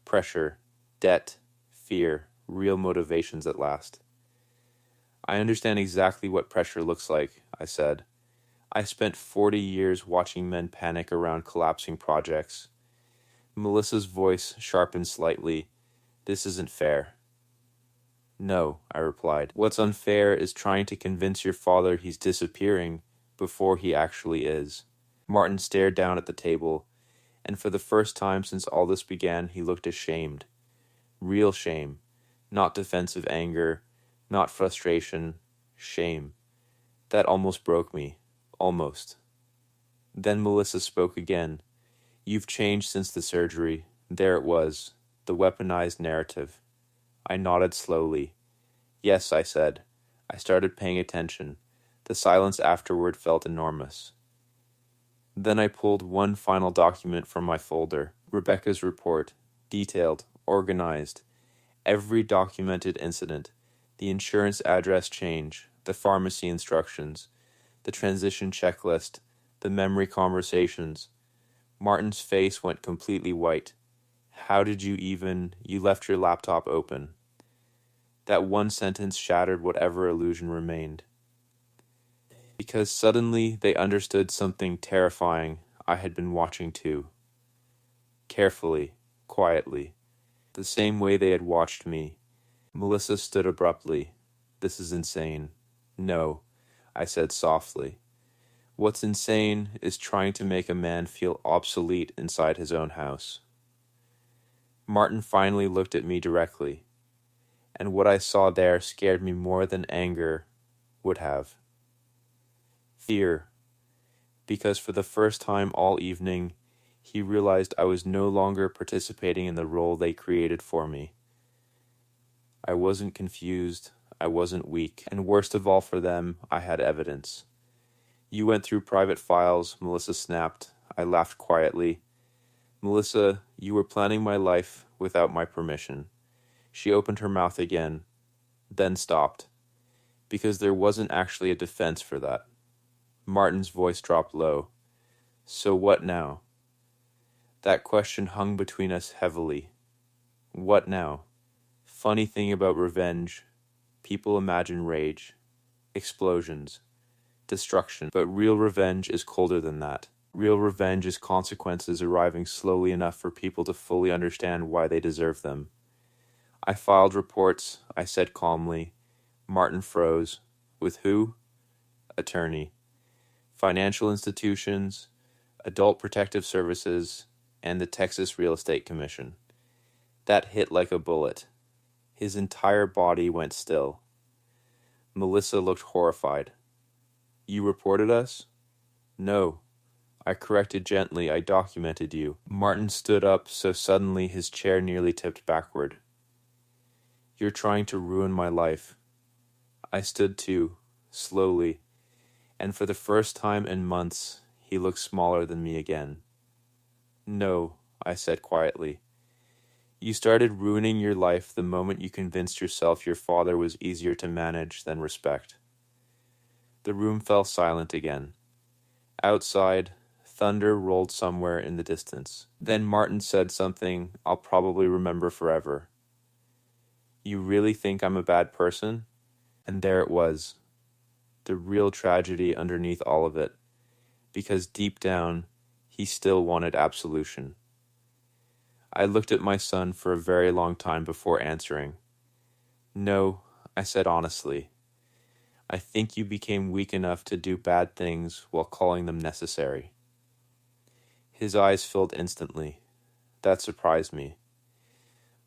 Pressure, debt, fear, real motivations at last. "I understand exactly what pressure looks like," I said. "I spent 40 years watching men panic around collapsing projects." Melissa's voice sharpened slightly. "This isn't fair." "No," I replied. "What's unfair is trying to convince your father he's disappearing before he actually is." Martin stared down at the table, and for the first time since all this began, he looked ashamed. Real shame. Not defensive anger, not frustration. Shame. That almost broke me. Almost. Then Melissa spoke again. "You've changed since the surgery." There it was. The weaponized narrative. I nodded slowly. "Yes," I said. I started paying attention. The silence afterward felt enormous. Then I pulled one final document from my folder. Rebecca's report. Detailed. Organized. Every documented incident. The insurance address change. The pharmacy instructions. The transition checklist. The memory conversations. Martin's face went completely white. "How did you even... You left your laptop open." That one sentence shattered whatever illusion remained. Because suddenly they understood something terrifying I had been watching too. Carefully, quietly, the same way they had watched me. Melissa stood abruptly. "This is insane." "No," I said softly. "What's insane is trying to make a man feel obsolete inside his own house." Martin finally looked at me directly, and what I saw there scared me more than anger would have. Fear, because for the first time all evening, he realized I was no longer participating in the role they created for me. I wasn't confused, I wasn't weak, and worst of all for them, I had evidence. "You went through private files," Melissa snapped. I laughed quietly. "Melissa, you were planning my life without my permission." She opened her mouth again, then stopped, because there wasn't actually a defense for that. Martin's voice dropped low. "So what now?" That question hung between us heavily. What now? Funny thing about revenge, people imagine rage, explosions, destruction, but real revenge is colder than that. Real revenge is consequences arriving slowly enough for people to fully understand why they deserve them. I filed reports, I said calmly. Martin froze. "With who?" "Attorney. Financial institutions, Adult Protective Services, and the Texas Real Estate Commission." That hit like a bullet. His entire body went still. Melissa looked horrified. "You reported us?" "No." I corrected gently. "I documented you." Martin stood up so suddenly his chair nearly tipped backward. "You're trying to ruin my life." I stood too, slowly, and for the first time in months, he looked smaller than me again. No, I said quietly. You started ruining your life the moment you convinced yourself your father was easier to manage than respect. The room fell silent again. Outside, thunder rolled somewhere in the distance. Then Martin said something I'll probably remember forever. You really think I'm a bad person? And there it was, the real tragedy underneath all of it, because deep down, he still wanted absolution. I looked at my son for a very long time before answering. No, I said honestly. I think you became weak enough to do bad things while calling them necessary. His eyes filled instantly. That surprised me.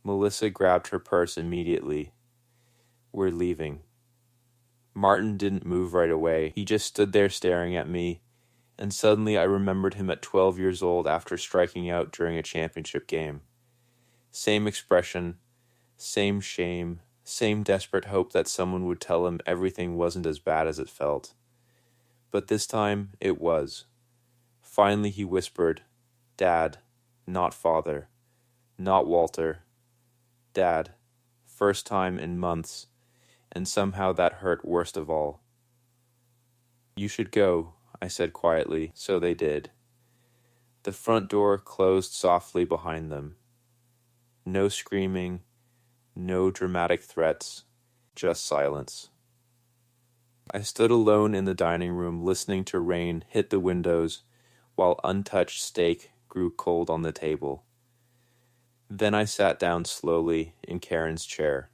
Melissa grabbed her purse immediately. We're leaving. Martin didn't move right away. He just stood there staring at me, and suddenly I remembered him at 12 years old after striking out during a championship game. Same expression, same shame, same desperate hope that someone would tell him everything wasn't as bad as it felt. But this time, it was. Finally he whispered, Dad, not Father, not Walter. Dad, first time in months, and somehow that hurt worst of all. You should go, I said quietly, so they did. The front door closed softly behind them. No screaming, no dramatic threats, just silence. I stood alone in the dining room listening to rain hit the windows while untouched steak grew cold on the table. Then I sat down slowly in Karen's chair.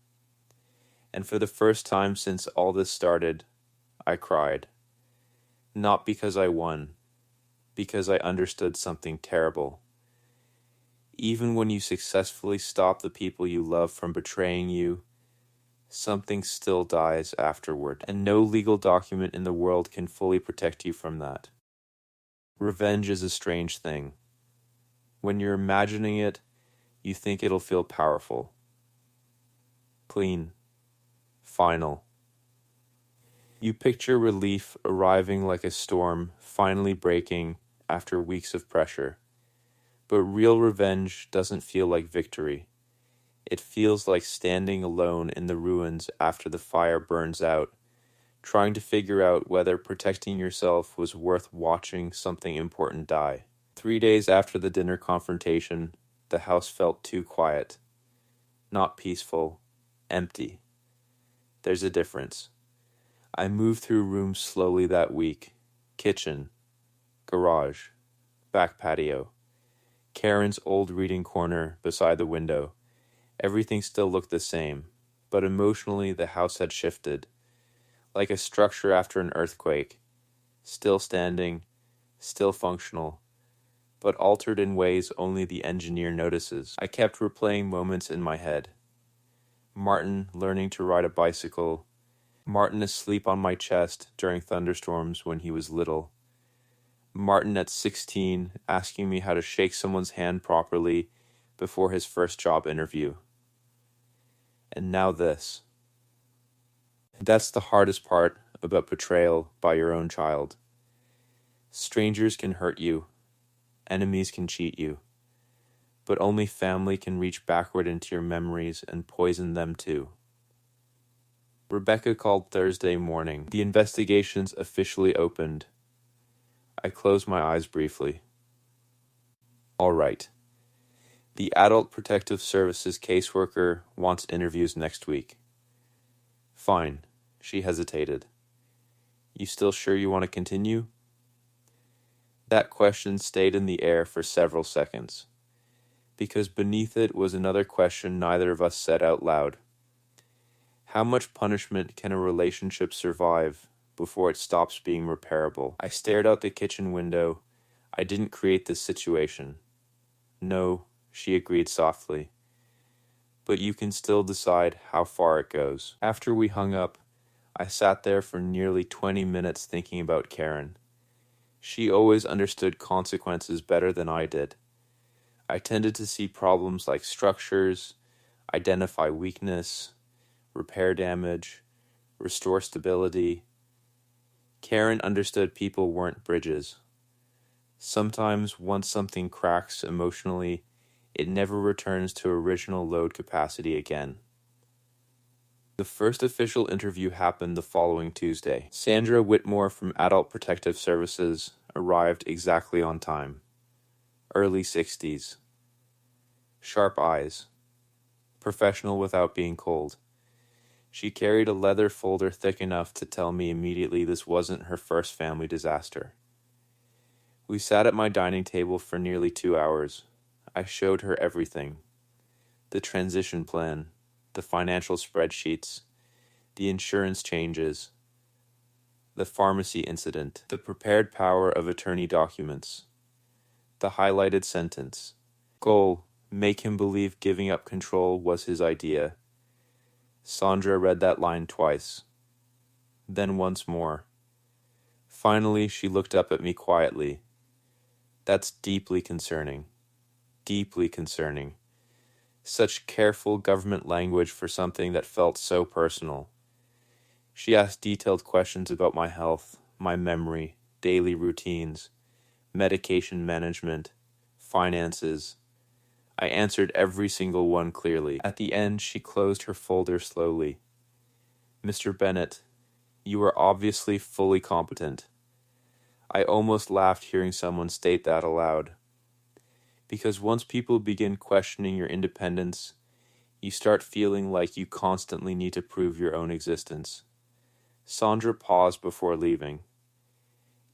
And for the first time since all this started, I cried. Not because I won, because I understood something terrible. Even when you successfully stop the people you love from betraying you, something still dies afterward, and no legal document in the world can fully protect you from that. Revenge is a strange thing. When you're imagining it, you think it'll feel powerful. Clean. Final. You picture relief arriving like a storm, finally breaking after weeks of pressure. But real revenge doesn't feel like victory. It feels like standing alone in the ruins after the fire burns out, trying to figure out whether protecting yourself was worth watching something important die. 3 days after the dinner confrontation, the house felt too quiet. Not peaceful, empty. There's a difference. I moved through rooms slowly that week. Kitchen, garage, back patio, Karen's old reading corner beside the window. Everything still looked the same, but emotionally the house had shifted. Like a structure after an earthquake. Still standing, still functional, but altered in ways only the engineer notices. I kept replaying moments in my head. Martin learning to ride a bicycle. Martin asleep on my chest during thunderstorms when he was little. Martin at 16 asking me how to shake someone's hand properly before his first job interview. And now this. That's the hardest part about betrayal by your own child. Strangers can hurt you. Enemies can cheat you. But only family can reach backward into your memories and poison them too. Rebecca called Thursday morning. The investigations officially opened. I closed my eyes briefly. All right. The Adult Protective Services caseworker wants interviews next week. Fine. She hesitated. You still sure you want to continue? That question stayed in the air for several seconds, because beneath it was another question neither of us said out loud. How much punishment can a relationship survive before it stops being repairable? I stared out the kitchen window. I didn't create this situation. No, she agreed softly. But you can still decide how far it goes. After we hung up, I sat there for nearly 20 minutes thinking about Karen. She always understood consequences better than I did. I tended to see problems like structures, identify weakness, repair damage, restore stability. Karen understood people weren't bridges. Sometimes once something cracks emotionally, it never returns to original load capacity again. The first official interview happened the following Tuesday. Sandra Whitmore from Adult Protective Services arrived exactly on time. Early 60s. Sharp eyes. Professional without being cold. She carried a leather folder thick enough to tell me immediately this wasn't her first family disaster. We sat at my dining table for nearly 2 hours. I showed her everything. The transition plan, the financial spreadsheets, the insurance changes, the pharmacy incident, the prepared power of attorney documents, the highlighted sentence. Goal, make him believe giving up control was his idea. Sandra read that line twice. Then once more. Finally, she looked up at me quietly. That's deeply concerning. Deeply concerning. Such careful government language for something that felt so personal. She asked detailed questions about my health, my memory, daily routines, medication management, finances. I answered every single one clearly. At the end, she closed her folder slowly. Mr. Bennett, you are obviously fully competent. I almost laughed hearing someone state that aloud. Because once people begin questioning your independence, you start feeling like you constantly need to prove your own existence. Sandra paused before leaving.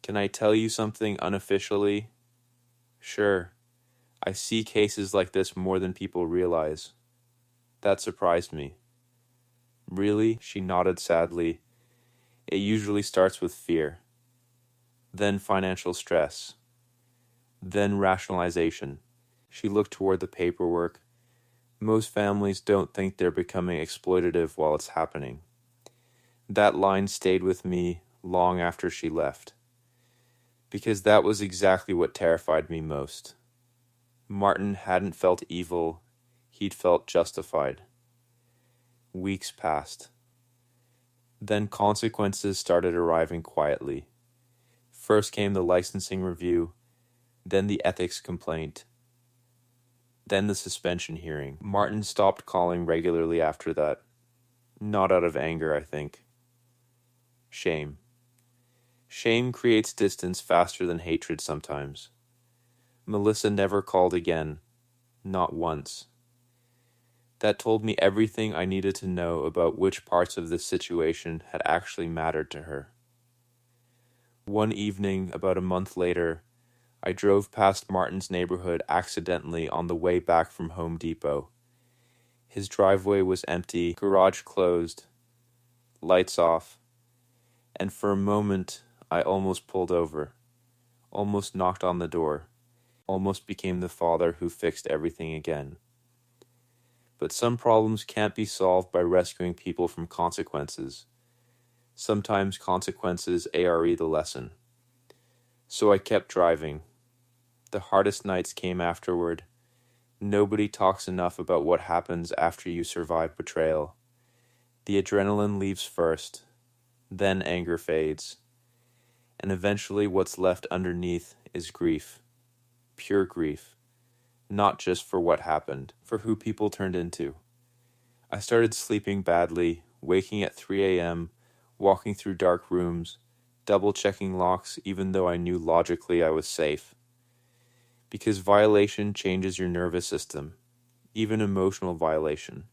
Can I tell you something unofficially? Sure. I see cases like this more than people realize. That surprised me. Really? She nodded sadly. It usually starts with fear. Then financial stress. Then rationalization. She looked toward the paperwork. Most families don't think they're becoming exploitative while it's happening. That line stayed with me long after she left. Because that was exactly what terrified me most. Martin hadn't felt evil, he'd felt justified. Weeks passed. Then consequences started arriving quietly. First came the licensing review, then the ethics complaint, then the suspension hearing. Martin stopped calling regularly after that. Not out of anger, I think. Shame. Shame creates distance faster than hatred sometimes. Melissa never called again. Not once. That told me everything I needed to know about which parts of this situation had actually mattered to her. One evening, about a month later, I drove past Martin's neighborhood accidentally on the way back from Home Depot. His driveway was empty, garage closed, lights off, and for a moment I almost pulled over, almost knocked on the door, almost became the father who fixed everything again. But some problems can't be solved by rescuing people from consequences. Sometimes consequences ARE the lesson. So I kept driving. The hardest nights came afterward. Nobody talks enough about what happens after you survive betrayal. The adrenaline leaves first, then anger fades, and eventually what's left underneath is grief. Pure grief. Not just for what happened, for who people turned into. I started sleeping badly, waking at 3 a.m., walking through dark rooms, double-checking locks even though I knew logically I was safe. Because violation changes your nervous system, even emotional violation,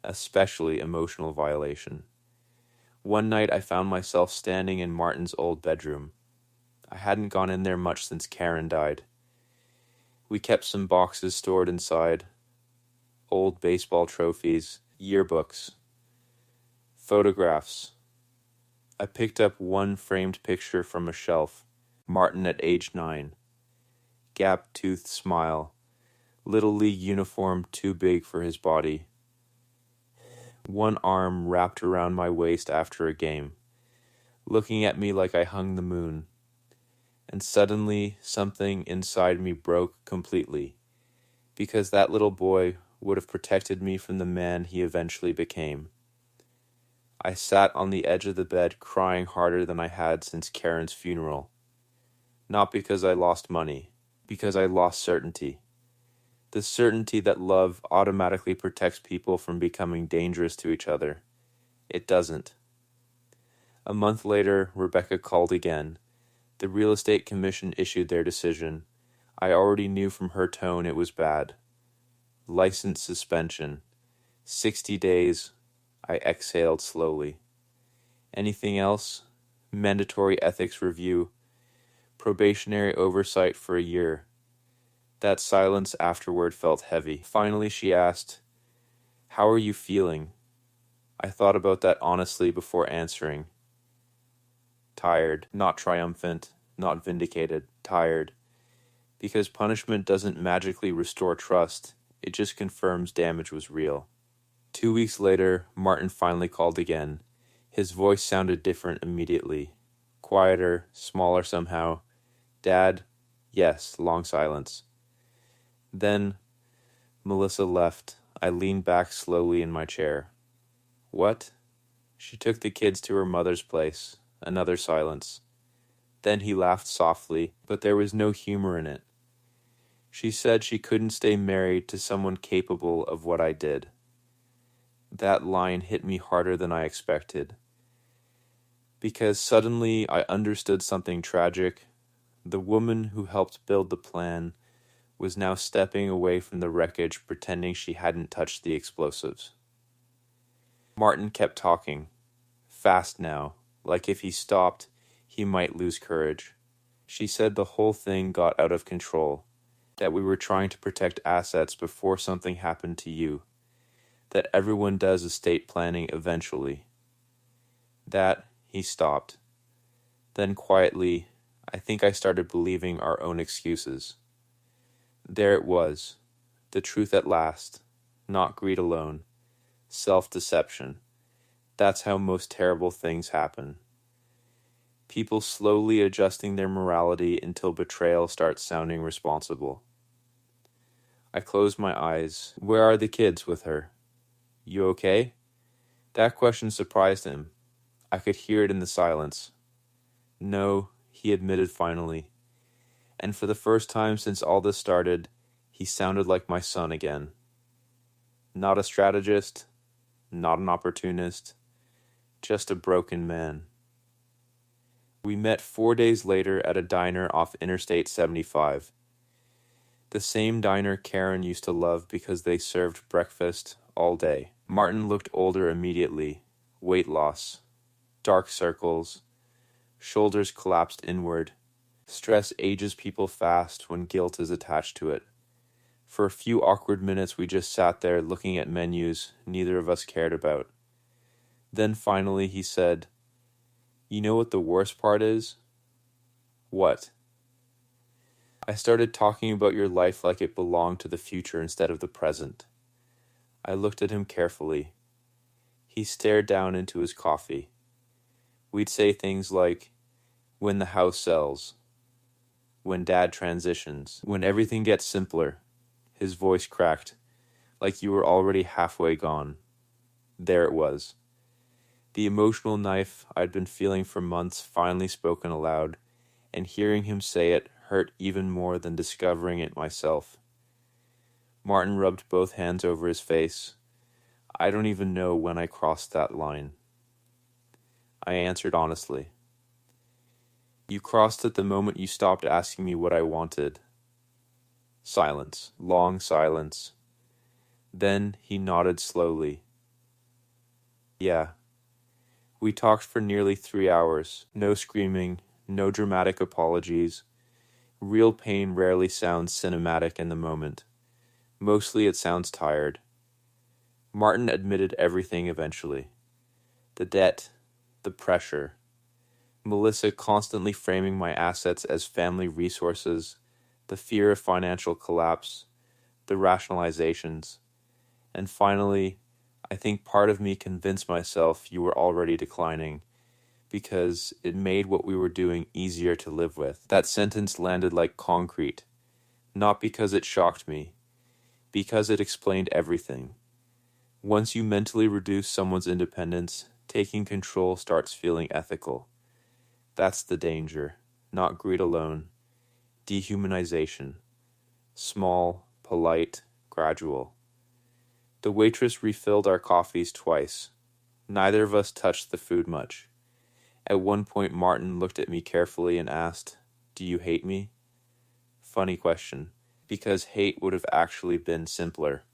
especially emotional violation. One night I found myself standing in Martin's old bedroom. I hadn't gone in there much since Karen died. We kept some boxes stored inside, old baseball trophies, yearbooks, photographs. I picked up one framed picture from a shelf, Martin at age 9. Gap-toothed smile, little league uniform too big for his body. One arm wrapped around my waist after a game, looking at me like I hung the moon. And suddenly something inside me broke completely, because that little boy would have protected me from the man he eventually became. I sat on the edge of the bed crying harder than I had since Karen's funeral. Not because I lost money, because I lost certainty. The certainty that love automatically protects people from becoming dangerous to each other. It doesn't. A month later, Rebecca called again. The real estate commission issued their decision. I already knew from her tone it was bad. License suspension. 60 days. I exhaled slowly. Anything else? Mandatory ethics review. Probationary oversight for a year. That silence afterward felt heavy. Finally, she asked, "How are you feeling?" I thought about that honestly before answering. Tired, not triumphant, not vindicated, tired. Because punishment doesn't magically restore trust, it just confirms damage was real. 2 weeks later, Martin finally called again. His voice sounded different immediately. Quieter, smaller somehow. "Dad?" "Yes," long silence. Then, Melissa left. I leaned back slowly in my chair. "What?" "She took the kids to her mother's place." Another silence. Then he laughed softly, but there was no humor in it. "She said she couldn't stay married to someone capable of what I did." That line hit me harder than I expected. Because suddenly I understood something tragic. The woman who helped build the plan was now stepping away from the wreckage, pretending she hadn't touched the explosives. Martin kept talking. Fast now, like if he stopped, he might lose courage. She said the whole thing got out of control, that we were trying to protect assets before something happened to you, that everyone does estate planning eventually. That, he stopped. Then quietly, I think I started believing our own excuses. There it was, the truth at last, not greed alone, self-deception. That's how most terrible things happen. People slowly adjusting their morality until betrayal starts sounding responsible. I closed my eyes. "Where are the kids with her?" "You okay?" That question surprised him. I could hear it in the silence. "No," he admitted finally. And for the first time since all this started, he sounded like my son again. Not a strategist, not an opportunist, just a broken man. We met 4 days later at a diner off Interstate 75. The same diner Karen used to love because they served breakfast all day. Martin looked older immediately. Weight loss. Dark circles. Shoulders collapsed inward. Stress ages people fast when guilt is attached to it. For a few awkward minutes we just sat there looking at menus neither of us cared about. Then finally he said, "You know what the worst part is?" "What?" "I started talking about your life like it belonged to the future instead of the present." I looked at him carefully. He stared down into his coffee. We'd say things like, "When the house sells," "When Dad transitions," "When everything gets simpler." His voice cracked, like you were already halfway gone. There it was. The emotional knife I'd been feeling for months finally spoken aloud, and hearing him say it hurt even more than discovering it myself. Martin rubbed both hands over his face. I don't even know when I crossed that line. I answered honestly. "You crossed it the moment you stopped asking me what I wanted." Silence, long silence. Then he nodded slowly. "Yeah." We talked for nearly 3 hours. No screaming, no dramatic apologies. Real pain rarely sounds cinematic in the moment. Mostly it sounds tired. Martin admitted everything eventually. The debt, the pressure. Melissa constantly framing my assets as family resources, the fear of financial collapse, the rationalizations. And finally, I think part of me convinced myself you were already declining, because it made what we were doing easier to live with. That sentence landed like concrete, not because it shocked me, because it explained everything. Once you mentally reduce someone's independence, taking control starts feeling ethical. That's the danger, not greed alone, dehumanization. Small, polite, gradual. The waitress refilled our coffees twice. Neither of us touched the food much. At one point, Martin looked at me carefully and asked, "Do you hate me?" Funny question, because hate would have actually been simpler.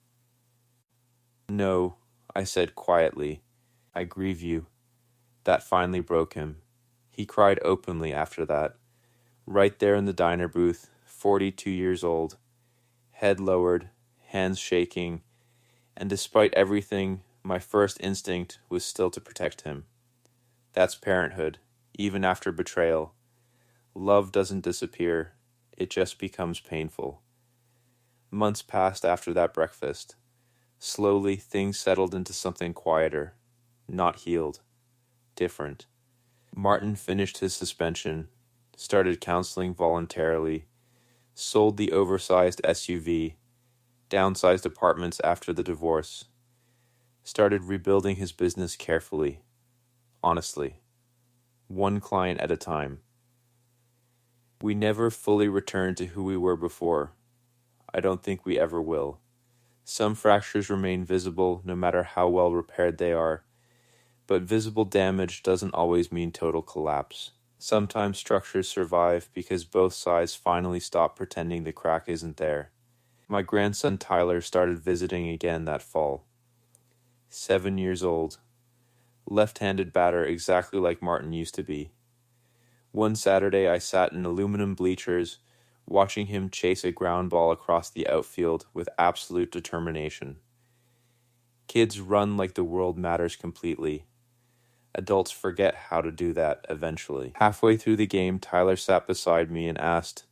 "No," I said quietly. "I grieve you." That finally broke him. He cried openly after that, right there in the diner booth, 42 years old, head lowered, hands shaking, and despite everything, my first instinct was still to protect him. That's parenthood, even after betrayal. Love doesn't disappear, it just becomes painful. Months passed after that breakfast. Slowly, things settled into something quieter, not healed, different. Martin finished his suspension, started counseling voluntarily, sold the oversized SUV, downsized apartments after the divorce, started rebuilding his business carefully, honestly, one client at a time. We never fully returned to who we were before. I don't think we ever will. Some fractures remain visible no matter how well repaired they are, but visible damage doesn't always mean total collapse. Sometimes structures survive because both sides finally stop pretending the crack isn't there. My grandson Tyler started visiting again that fall. 7 years old. Left-handed batter exactly like Martin used to be. One Saturday I sat in aluminum bleachers, watching him chase a ground ball across the outfield with absolute determination. Kids run like the world matters completely. Adults forget how to do that eventually. Halfway through the game, Tyler sat beside me and asked,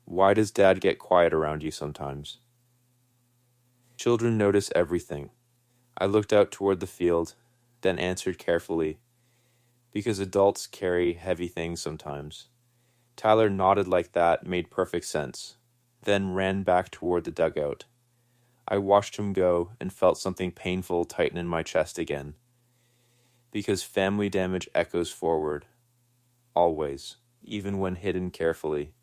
"Why does Dad get quiet around you sometimes?" Children notice everything. I looked out toward the field, then answered carefully, "Because adults carry heavy things sometimes." Tyler nodded like that made perfect sense, then ran back toward the dugout. I watched him go and felt something painful tighten in my chest again. Because family damage echoes forward, always, even when hidden carefully.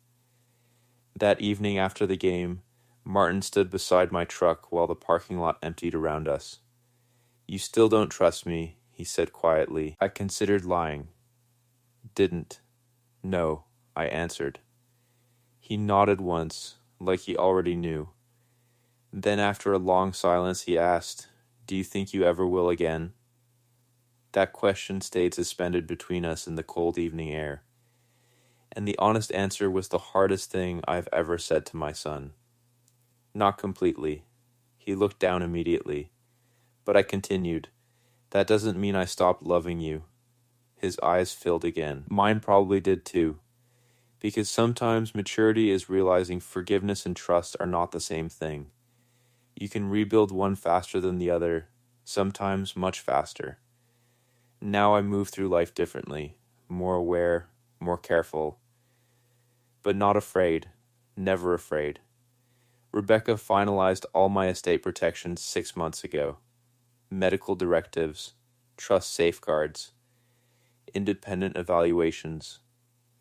That evening after the game, Martin stood beside my truck while the parking lot emptied around us. "You still don't trust me," he said quietly. I considered lying. "Didn't. No," I answered. He nodded once, like he already knew. Then after a long silence he asked, "Do you think you ever will again?" That question stayed suspended between us in the cold evening air. And the honest answer was the hardest thing I've ever said to my son. Not completely. He looked down immediately. But I continued, "That doesn't mean I stopped loving you." His eyes filled again. Mine probably did too. Because sometimes maturity is realizing forgiveness and trust are not the same thing. You can rebuild one faster than the other, sometimes much faster. Now I move through life differently, more aware, more careful, but not afraid, never afraid. Rebecca finalized all my estate protections 6 months ago. Medical directives, trust safeguards, independent evaluations,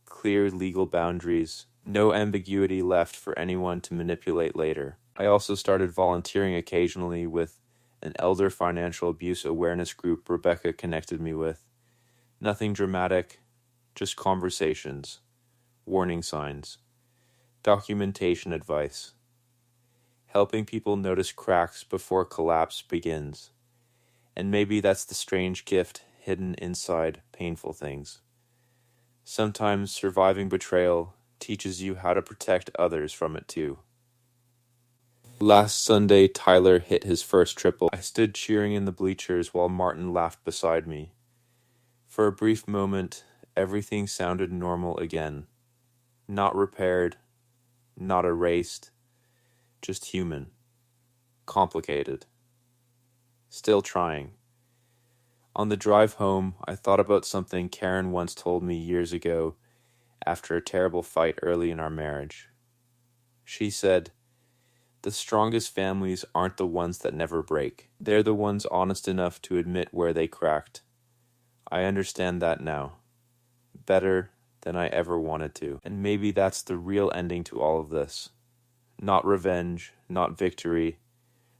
clear legal boundaries, no ambiguity left for anyone to manipulate later. I also started volunteering occasionally with an elder financial abuse awareness group Rebecca connected me with. Nothing dramatic, just conversations, warning signs, documentation advice, helping people notice cracks before collapse begins. And maybe that's the strange gift hidden inside painful things. Sometimes surviving betrayal teaches you how to protect others from it too. Last Sunday, Tyler hit his first triple. I stood cheering in the bleachers while Martin laughed beside me. For a brief moment, everything sounded normal again. Not repaired, not erased, just human. Complicated. Still trying. On the drive home, I thought about something Karen once told me years ago after a terrible fight early in our marriage. She said, "The strongest families aren't the ones that never break. They're the ones honest enough to admit where they cracked." I understand that now. Better, than I ever wanted to. And maybe that's the real ending to all of this. Not revenge, not victory,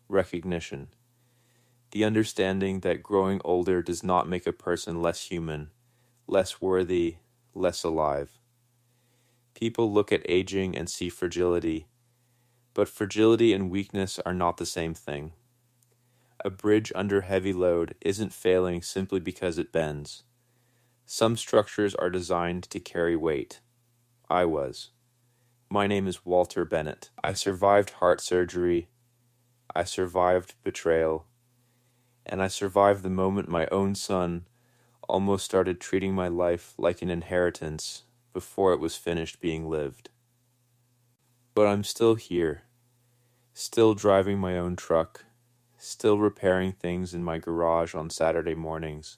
recognition. The understanding that growing older does not make a person less human, less worthy, less alive. People look at aging and see fragility, but fragility and weakness are not the same thing. A bridge under heavy load isn't failing simply because it bends. Some structures are designed to carry weight. I was. My name is Walter Bennett. I survived heart surgery. I survived betrayal. And I survived the moment my own son almost started treating my life like an inheritance before it was finished being lived. But I'm still here, still driving my own truck, still repairing things in my garage on Saturday mornings,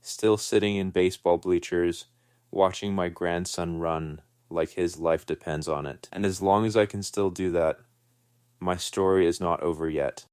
still sitting in baseball bleachers, watching my grandson run like his life depends on it. And as long as I can still do that, my story is not over yet.